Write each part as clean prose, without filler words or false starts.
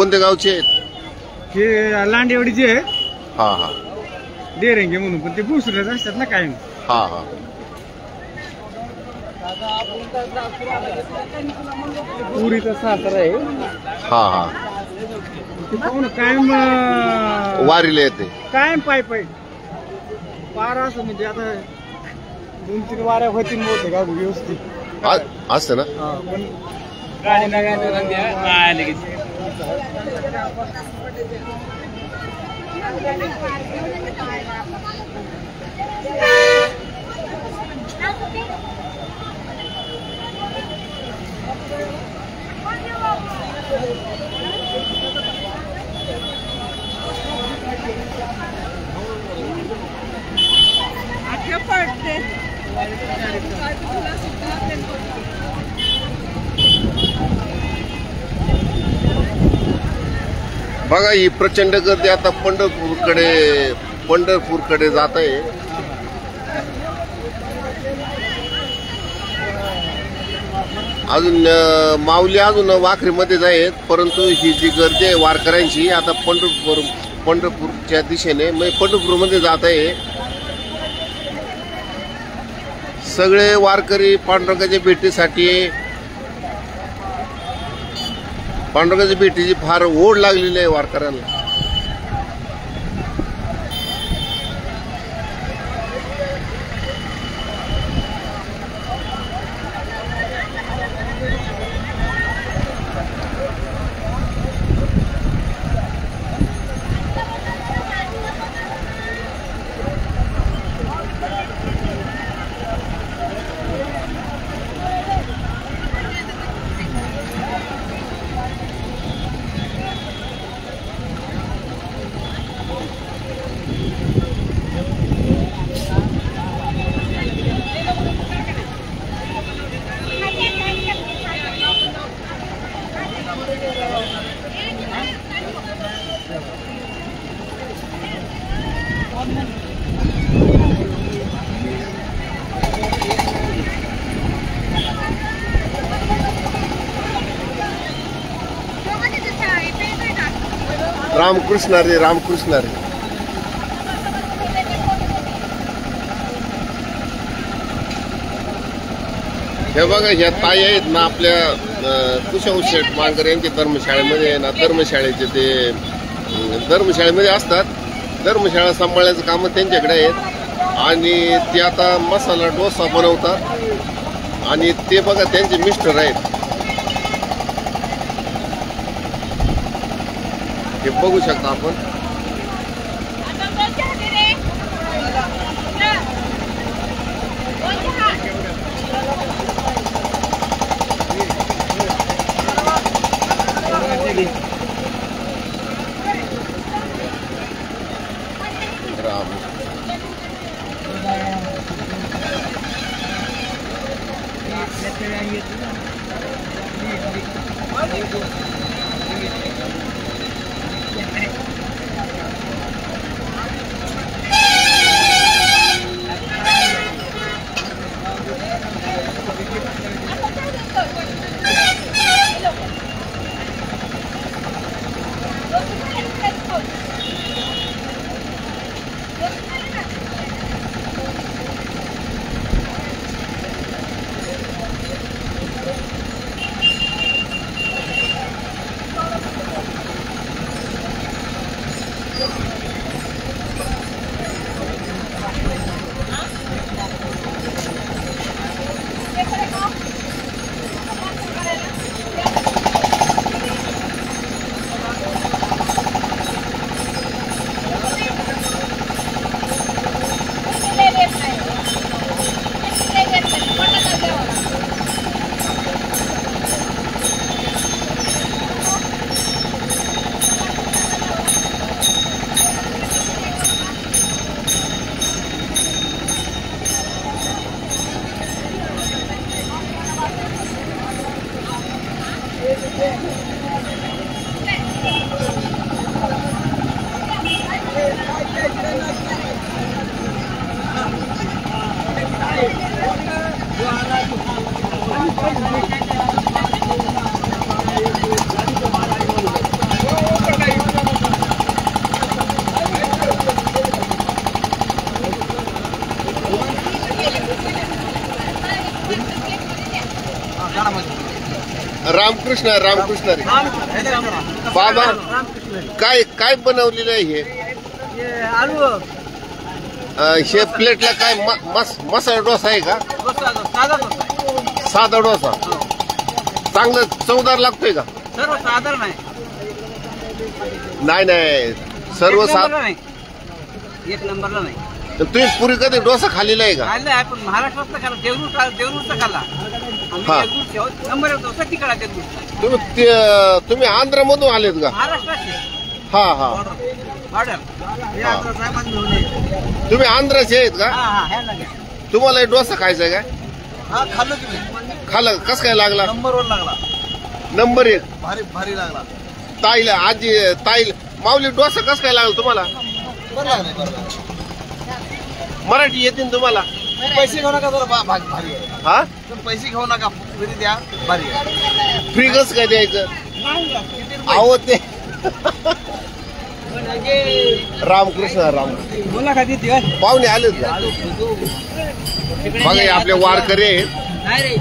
कोणत्या गावचे आहेत? हे लांडेवाडीचे आहे हा हा डेरेंगे म्हणून, पण ते बुसरेच असतात ना कायम. हा हा पुरीचा सासरा आहे. हा हा ते पाहून कायम वारीला येते. कायम पाय पाय पार असं, म्हणजे आता 2-3 वाऱ्या होतील मोठे गाडी व्यवस्थित असतं ना. पण गाडी ना गाडी बघा ही प्रचंड गर्दी आता पंढरपूरकडे जात आहे. अजून माऊली अजून वाखरीमध्येच आहेत, परंतु ही जी गर्दी आहे वारकऱ्यांची आता पंढरपूरच्या दिशेने म्हणजे पंढरपूरमध्ये जात आहे. सगळे वारकरी पांडुरंगाच्या भेटीची फार ओढ लागलेली आहे वारकऱ्यांना. रामकृष्ण रे रामकृष्ण रे. हे बघा ह्या ताई आहेत ना आपल्या कुशाव शेठ मांगर यांच्या धर्मशाळेमध्ये ना, धर्मशाळेचे ते धर्मशाळेमध्ये असतात. धर्मशाळा सांभाळण्याचं काम त्यांच्याकडे आहेत आणि ते आता मसाला डोसा बनवतात आणि ते बघा त्यांचे मिस्टर आहेत. हे बघू शकता आपण. रामकृष्ण रे. बाबा काय काय बनवलेलं आहे हे? आलू हे प्लेटला काय मसाला डोसा आहे का? साधा डोसा चांगलं चवदार लागतोय का? सर्वसाधारण आहे. नाही सर्वसाधारण एक नंबरला नाही. तुम्ही पुरी कधी डोसा खाल्लेला आहे का? खाल्लं आहे पण महाराष्ट्रातला खाल्ला. देवरूरचा खाल्ला. हा. नंबर डोसा तिकडा देवरूर. तुम्ही आंध्र मधून आलेत का? महाराष्ट्राचे हा हा. ऑर्डर तुम्ही आंध्राचे आहेत का? तुम्हाला हे डोसा खायचा आहे का? हा खाल्लं तुम्ही. खाल्लं कस काय लागला? नंबर 1 लागला. नंबर 1 भारी भारी लागला. ताईला आजी ताई माऊली डोसा कस काय लागला तुम्हाला? बरं लागला. मराठी येते ना तुम्हाला? पैसे घेऊ नका जरा भारी आहे. हा पैसे घेऊ नका फ्री द्या भारी आहे. फ्री कस काय द्यायचं? अहो ते रामकृष्ण बोला का देते पाहुणे आलेत का? बघा हे आपले वारकरी आहेत. नाही रे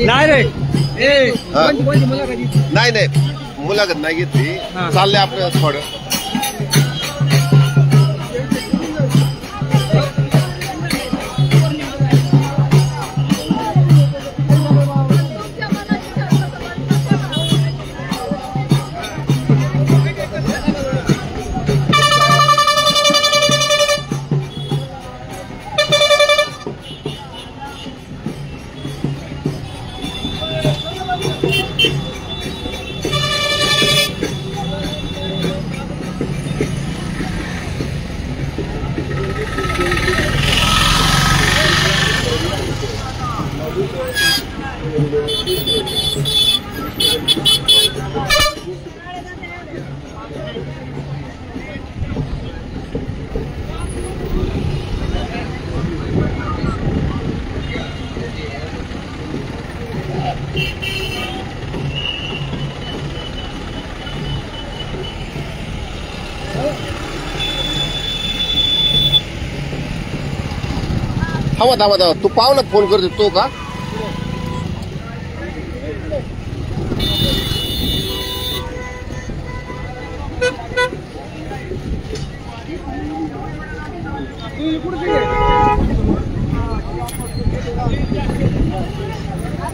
नाही रे नाही मुलाखत नाही घेतली. चाललंय आपलं थोडं. थांबा तू पाहुणा फोन करतो तो का?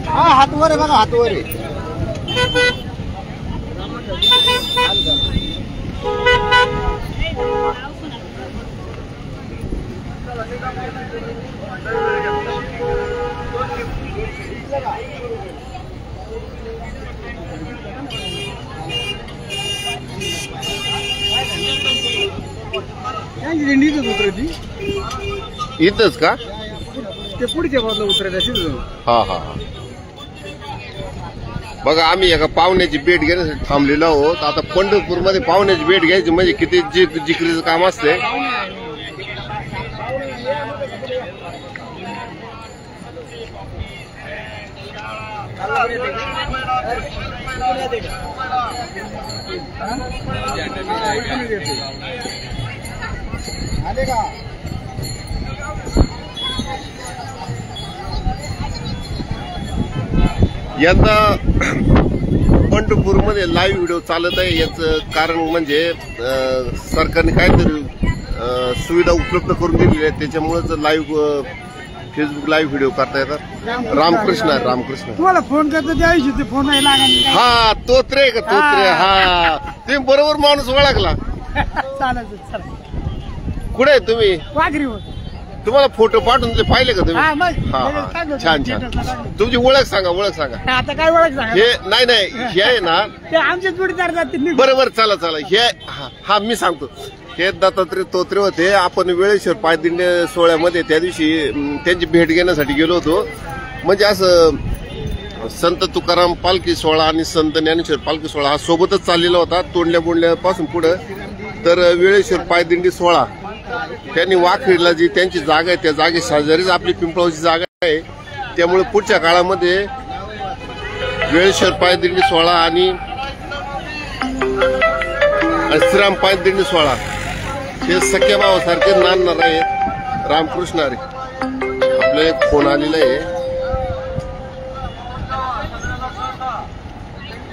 हा हातवर आहे बघा हातवर आहे. इथंच का? ते पुढच्या बाजूला उतरायचं. हा हा हा. बघा आम्ही एका पाहुण्याची भेट घेण्यासाठी थांबलेलो आहोत. आता पंढरपूर मध्ये पाहुण्याची भेट घ्यायची म्हणजे किती जिकरीचं काम असते. आले का? यंदा पंढरपूर मध्ये लाईव्ह व्हिडिओ चालत आहे. याचं कारण म्हणजे सरकारने काहीतरी सुविधा उपलब्ध करून दिलेली आहे. त्याच्यामुळेच लाईव्ह फेसबुक लाईव्ह व्हिडिओ करता येतात. रामकृष्ण तुम्हाला फोन करतो त्यावेळी ते फोन नाही लागला. हा तोत्रे का तोत्रे. हा तुम्ही बरोबर माणूस ओळखला. चालेल कुठे आहे तुम्ही? वाघरीवर. तुम्हाला फोटो पाठवून ते पाहिले का तुम्ही? हा मग हा छान तुमची ओळख सांगा. आता काय ओळख सांगा? हे नाही हे आहे ना ते आमचे जोडीदार जातील. बरोबर चला हे हा मी सांगतो. हे दत्तात्रय तोत्रे होते. आपण वेळेश्वर पायदिंडे सोहळ्यामध्ये त्या दिवशी त्यांची भेट घेण्यासाठी गेलो होतो. म्हणजे असं संत तुकाराम पालखी सोहळा आणि संत ज्ञानेश्वर पालखी सोहळा हा सोबतच चाललेला होता. तोंडल्या बोंडल्यापासून पुढे तर वेळेश्वर पायदिंडी सोहळा त्यांनी वाखरीला जी त्यांची जागा आहे त्या जागे शेजारीच आपली पिंपळावची जागा आहे. त्यामुळे पुढच्या काळामध्ये वेळेश्वर पायदिंडी सोहळा आणि श्रीराम पायदिंडी सोहळा हे सख्या भावासारखे नांदणार आहेत. रामकृष्ण हरी. आपल्याला एक फोन आलेला आहे.